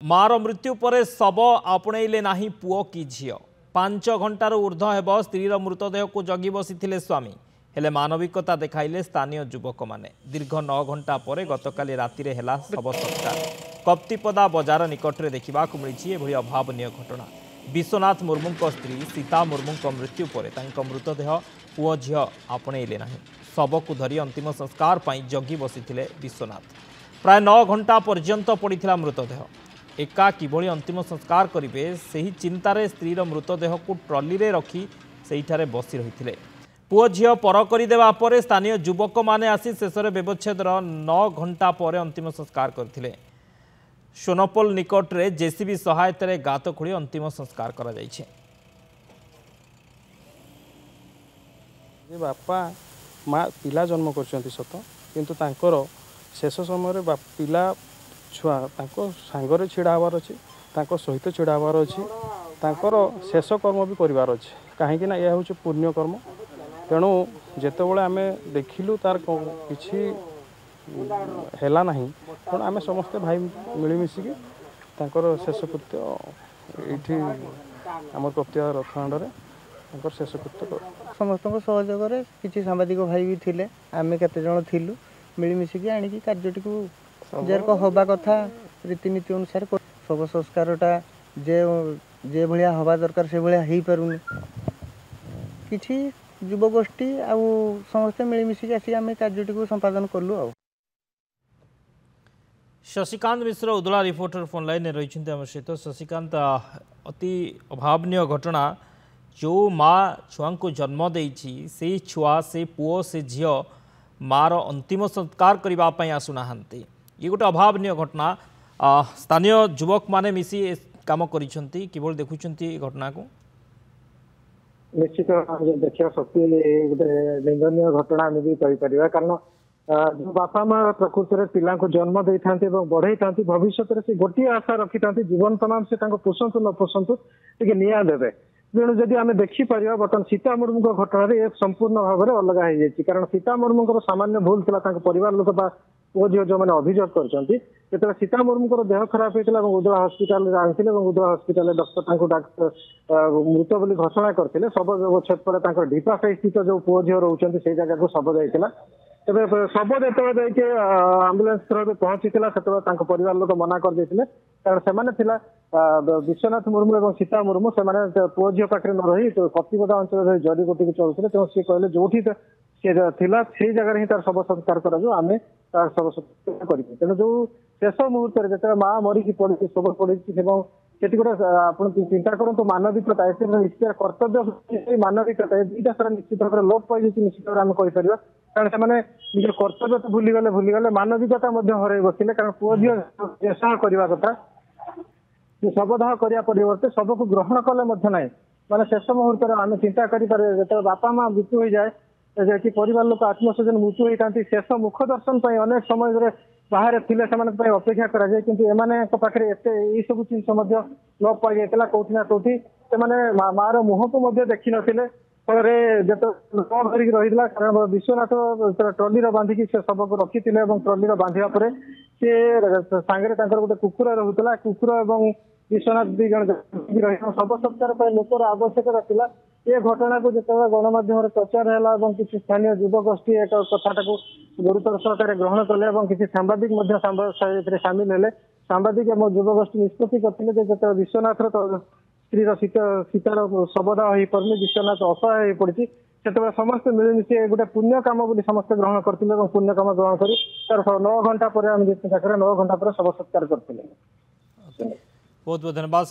मार मृत्यु पर शव आपणईले नाही पुओ कि झील 5 घंटार ऊर्ध्व हेब स्त्रीर मृतदेह को जगी बसी स्वामी हेले मानविकता देखाइले स्थानीय युवक माने दीर्घ 9 घंटा पर गतकाली राति हेला शव सत्कार कप्तिपदा बजार निकटरे देखा मिली एभली अभावनीय घटना। विश्वनाथ मुर्मू स्त्री सीता मुर्मू मृत्यु पर मृतदेह पुओ झील आपणईले नाही शव को धरी अंतिम संस्कार पर जगी बसी विश्वनाथ प्राय 9 घंटा पर्यंत पड़ा मृतदेह एका किभली अंतिम संस्कार करेंगे से चिंतार स्त्रीर मृतदेह को ट्रली रे रखी से बसी रही पुओ झील पर करदेवा पर स्थानीय युवक माने आसी शेष व्यवच्छेदर 9 घंटा पर अंतिम संस्कार करथिले। सोनपोल निकट रे जेसीबी सहायता गात खोली अंतिम संस्कार करा जायछे। बापा माँ पिला जन्म कर सत किंतु तांकर शेष समय पिला छुआ सांगरे छिड़ा हबार अच्छे सहित छिड़ा हबार अच्छे शेष कर्म भी करार अच्छे कहीं यह हूँ पुण्य कर्म तेणु जितेबाला आम देखिलु तार किसी है ना तेणु आम समस्ते भाई मिलमिशिकी शेष कृत्य ये आम प्रत्यय रथांडे शेष कृत्य कर समस्त सहयोग किसी सांबादिक भाई भी थे आम केते मिलमिशिकी आणिकी कार्यटी को जर हवा कथा रीतिनीति अनुसार शव संस्कारटा जे भाया हवा दरकार से भाया हो पारुनी किसी युवगोष्ठी आउ समस्ते मिलमिशिकी आसी आम कार्यटी को संपादन कलु। आ शशिकांत मिश्र उदला रिपोर्टर फोन लाइन रही सहित शशिकांत अति अभावनीय घटना जो माँ छुआ को जन्म देती से छुआ से पुओ से झील मार अंतिम संस्कार करने आसुना ये गोटे अभावनीय घटना स्थानीय युवक माने मिसी काम करिसेंती किबोल देखुचंती घटना को निश्चित देखिए सत्य गोटे निंदनीय घटना आम भी कहीपर कारण जो बापा माँ प्रकृति में पिला जन्म दे था बढ़ई था भविष्य से गोटे आशा रखी था जीवन तमाम से पोषंतु न पोषंतु टे निया देवे तेणु जदि आम देखिपर बर्तमान सीता मुर्मू घटना संपूर्ण भाव में अलग हो जाए कारण सीता मुर्मू सामान्य भूल था परिवार लोक पुओ झील जो मैंने अभियोग कर सीता मुर्मू देह खराब होता उदला हस्पिटाल आनी उदला हस्पिटाल डॉक्टर मृत बोली घोषणा करते शव व्यवच्छेद पर ढीपा साई स्थित जो पुओ झील रोचे से जगह को शव जाइए तेज शव जो आम्बुलांस थ्रो पहुंची से परिवार लोक मना कर कारण से विश्वनाथ मुर्मू और सीता मुर्मू से पुओ झील पाखे न रही कप्तिपदा अंचल जड़ी गोटी चलते तेणु सी कहले जो थिला से जगह ही तार शव संस्कार करें तार शव संस्कार करें तेणु जो शेष मुहूर्त जो माँ मरिकी पड़ी शव पड़ी सेठी गोटे आप चिंता करूँ मानविकता निश्चित कर्तव्य मानविकता दुईटा सारा निश्चित भाव में लोप पाई निश्चित भाव में कहीपर कारण से निज कर्तव्य तो भूलीगले मानविकता हर बसले कारण पुओ झील शेष करने कथा शवदाह करने परिवर्ते शव को ग्रहण कले ना माने शेष मुहूर्त आम चिंता करें जो बापा माँ मृत्यु हो जाए कि परिवार लोक आत्मस्वजन मृत्यु होता शेष मुख दर्शन अनेक समय बाहर थे से अपेक्षा कराए कि पाखे ये सब जिन लोप पाई जाता कौटी ना कौटी से मार मुह को देखी नथिले फल धरिक रही कारण विश्वनाथ ट्रली बांधिकी से शव को रखी ट्रली बांधा पर सी सांगे गोटे कुकुर रोला कुकुर और विश्वनाथ दी जन शव संस्कार लोकर आवश्यकता था ये घटना को जो गणमाध्यम प्रचार है किसी स्थानीय युवगोष्ठी एक कथा गुरुतर सहकार ग्रहण कले किसी सांबादिक सामिल है सांबादिक युवगोष्ठी निष्पत्ति करते जो विश्वनाथ स्त्री सीतार शवदाह हो पारे विश्वनाथ असहाय हो पड़ी से समस्त मिलमिशी गोटे पुण्य कम बोली समस्त ग्रहण करते पुण्य कम ग्रहण कर 9 घंटा पर 9 घंटा पर शव सत्कार करते। बहुत बहुत धन्यवाद।